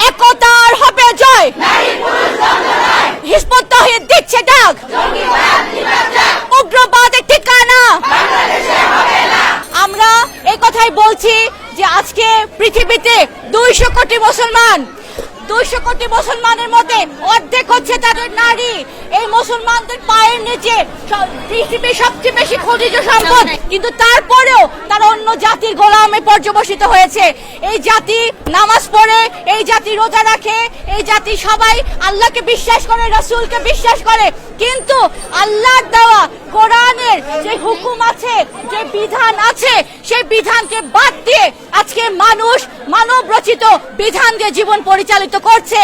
একতার হবে জয়। হিজবুত তাওহীদ দিচ্ছে ডাক, উগ্রবাদের ঠিকানা। আমরা এই কথাই বলছি যে আজকে পৃথিবীতে 200 কোটি মুসলমান, 200 কোটি মুসলমানের মধ্যে অর্ধেক হচ্ছে তাদের নারী। এই মুসলমানদের পায়ের নিচে পৃথিবীর সবচেয়ে বেশি খনিজ সম্পদ, কিন্তু তারপরেও তারা অন্য জাতির গোলামে পর্যবসিত হয়েছে। এই জাতি নামাজ পড়ে, এই জাতি রোজা রাখে, এই জাতি সবাই আল্লাহকে বিশ্বাস করে, রাসূলকে বিশ্বাস করে, কিন্তু আল্লাহর দেওয়া কোরআনের যে হুকুম আছে, যে বিধান আছে, সেই বিধানকে বাদ দিয়ে আজকে মানুষ মানব রচিত বিধান দিয়ে জীবন পরিচালিত করছে।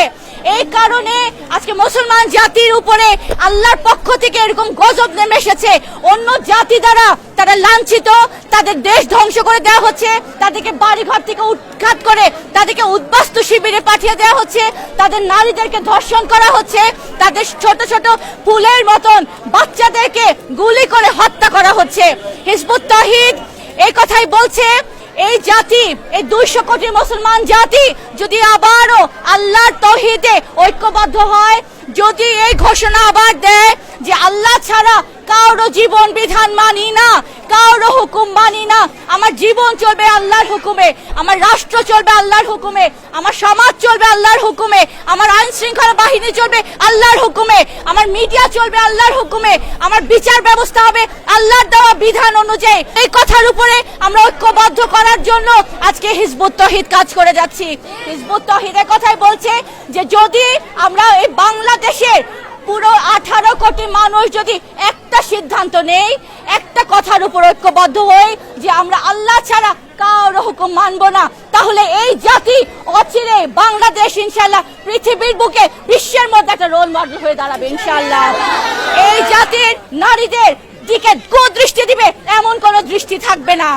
এই কারণে আজকে মুসলমান জাতির উপরে আল্লাহর পক্ষ থেকে এরকম গজব নেমে এসেছে। অন্য জাতি দ্বারা তারা লাঞ্ছিত, তাদের দেশ ধ্বংস করে দেওয়া হচ্ছে, তাদেরকে বাড়িঘর থেকে উৎখাত করে তাদেরকে উদ্বাস্তু শিবিরে পাঠিয়ে দেওয়া হচ্ছে, তাদের নারীদেরকে ধর্ষণ করা হচ্ছে, তাদের ছোট ছোট ফুলের মতন বাচ্চাদেরকে গুলি করে হত্যা করা হচ্ছে। হিজবুত তাওহীদ এই কথাই বলছে, এই জাতি, এই 200 কোটি মুসলমান জাতি যদি আবারও আল্লাহর তাওহীদে ঐক্যবদ্ধ হয়, যদি এই ঘোষণা আবার দেয় যে আল্লাহ ছাড়া কারো জীবন বিধান মানি না, কারো হুকুম মানি না, আমার জীবন চলবে আল্লাহর হুকুমে, আমার রাষ্ট্র চলবে আল্লাহর হুকুমে, আমার সমাজ চলবে আল্লাহর হুকুমে, আমার আইন শৃঙ্খলা বাহিনী চলবে আল্লাহর হুকুমে, আমার মিডিয়া চলবে আল্লাহর হুকুমে, আমার বিচার ব্যবস্থা হবে আল্লাহর দেওয়া বিধান অনুযায়ী। এই কথার উপরে আমরা ঐক্যবদ্ধ করার জন্য আজকে হিজবুত তাওহীদ কাজ করে যাচ্ছি। হিজবুত তাওহীদ কথাই বলছে যে যদি আমরা এই বাংলাদেশের পুরো 18 কোটি মানুষ যদি একটা সিদ্ধান্ত নেই, একটা কথার উপর ঐক্যবদ্ধ হই যে আমরা আল্লাহ ছাড়া কারো হুকুম মানব না, তাহলে এই জাতি অচিরে বাংলাদেশ ইনশাআল্লাহ পৃথিবীর বুকে বিশ্বের মধ্যে একটা রোল মডেল হয়ে দাঁড়াবে ইনশাআল্লাহ। এই জাতির নারীদের দিকে কুদৃষ্টি দিবে এমন কোনো দৃষ্টি থাকবে না।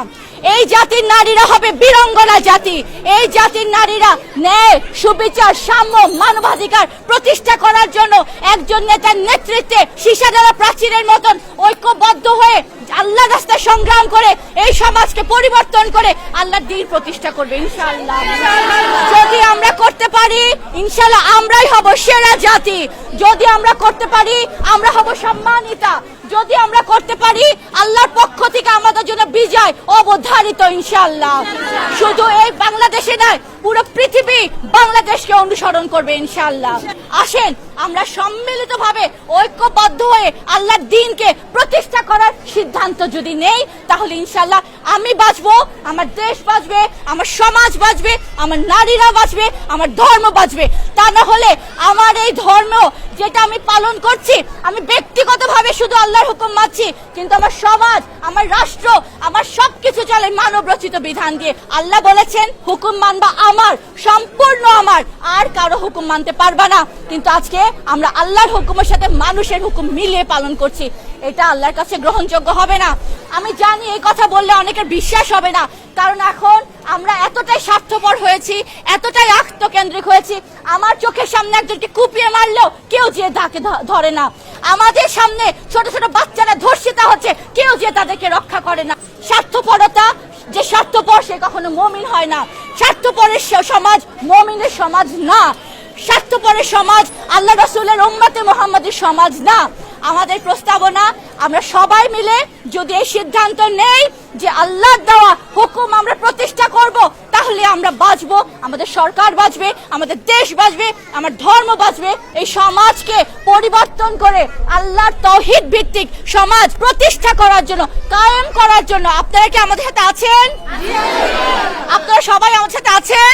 এই জাতির নারীরা হবে বীরাঙ্গনা জাতি। এই জাতির নারীরা ন্যায়, সুবিচার, সাম্য, মানবাধিকার প্রতিষ্ঠা করার জন্য একজন নেতার নেতৃত্বে সীসাডালা প্রাচীরের মতন ঐক্যবদ্ধ হয়ে আল্লাহ রাস্তায় সংগ্রাম করে এই সমাজকে পরিবর্তন করে আল্লাহর দ্বীন প্রতিষ্ঠা করবে ইনশাআল্লাহ। যদি আমরা করতে পারি ইনশাআল্লাহ আমরাই হব সেরা জাতি। যদি আমরা করতে পারি আমরা হব সম্মানিতা। যদি আমরা করতে পারি আল্লাহর পক্ষ থেকে আমাদের জন্য বিজয় অবধারিত ইনশাআল্লাহ। শুধু এই বাংলাদেশে নয়, পুরো পৃথিবী বাংলাদেশকে অনুসরণ করবে ইনশাআল্লাহ। আসেন আমরা সম্মিলিতভাবে ঐক্যবদ্ধ হয়ে আল্লাহর দ্বীনকে প্রতিষ্ঠা করার সিদ্ধান্ত যদি নেই, তাহলে ইনশাআল্লাহ আমি বাঁচবো, আমার দেশ বাঁচবে, আমার সমাজ বাঁচবে, আমার নারীরা বাঁচবে, আমার ধর্ম বাঁচবে। তা না হলে আমার এই ধর্ম যেটা আমি পালন করছি, আমি ব্যক্তিগতভাবে শুধু আল্লাহর হুকুম মানছি, কিন্তু আমার সমাজ, আমার রাষ্ট্র, আমার সবকিছু চলে মানব রচিত বিধান দিয়ে। আল্লাহ বলেছেন হুকুম মানবা আমার, সম্পূর্ণ আমার, আর কারো হুকুম মানতে পারবা না। কিন্তু আজকে আমরা আল্লাহর হুকুমের সাথে মানুষের হুকুম মিলিয়ে পালন করছি, এটা আল্লাহর কাছে গ্রহণযোগ্য হবে না। আমি জানি এই কথা বললে অনেকের বিশ্বাস হবে না, কারণ এখন আমরা এতটাই স্বার্থপর হয়েছি, এতটাই আত্মকেন্দ্রিক হয়েছি। আমার চোখের সামনে একজনকে কুপিয়ে মারলেও কেউ যে তাকে ধরে না, আমাদের সামনে ছোট ছোট বাচ্চারা ধর্ষিতা হচ্ছে, কেউ যে তাদেরকে রক্ষা করে না। স্বার্থপরতা, যে স্বার্থপর সে কখনো মুমিন হয় না। স্বার্থপরের সমাজ মুমিনের সমাজ না। স্বার্থপরের সমাজ আল্লাহ রাসূলের উম্মতে মুহাম্মাদের সমাজ না। আমাদের প্রস্তাবনা, আমরা সবাই মিলে যদি এই সিদ্ধান্ত নেই যে আল্লাহর দেওয়া হুকুম আমরা প্রতিষ্ঠা করব, তাহলে আমরা বাঁচবো, আমাদের সরকার বাঁচবে, আমাদের দেশ বাঁচবে, আমার ধর্ম বাঁচবে। এই সমাজকে পরিবর্তন করে আল্লাহর তাওহীদ ভিত্তিক সমাজ প্রতিষ্ঠা করার জন্য, কায়েম করার জন্য আপনারা কি আমাদের সাথে আছেন? আপনারা সবাই আমাদের সাথে আছেন?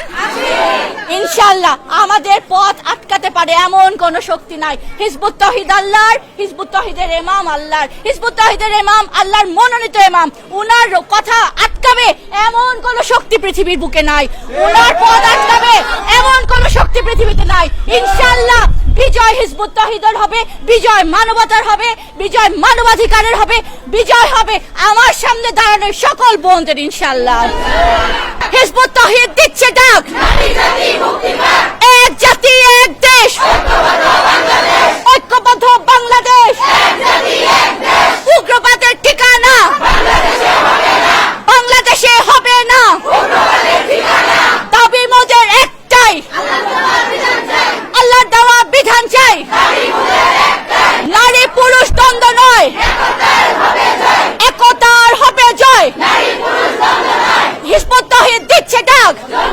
ইনশাআল্লাহ আমাদের পথ আটকাতে পারে এমন কোন শক্তি নাই। হিজবুত তাওহীদ আল্লাহর, হিজবুত তাওহীদের ইমাম আল্লাহর, হিজবুত তাওহীদের ইমাম আল্লাহর মনোনীত ইমাম। উনার কথা আটকাবে এমন কোন শক্তি পৃথিবীর বুকে নাই। উনার পথ আটকাবে এমন কোন শক্তি পৃথিবীতে নাই। ইনশাআল্লাহ বিজয় হিজবুত তাওহীদের হবে, বিজয় মানবতার হবে, বিজয় মানবাধিকারের হবে, বিজয় হবে আমার সামনে দাঁড়ানো সকল বোনদের ইনশাআল্লাহ। হিজবুত তাওহীদ দিচ্ছে ডাক, এক জাতি এক দেশ, ঐক্যবদ্ধ বাংলাদেশ, উগ্রবাদের ঠিকানা বাংলাদেশে হবে না। দাবি মোদের একটাই, পাক।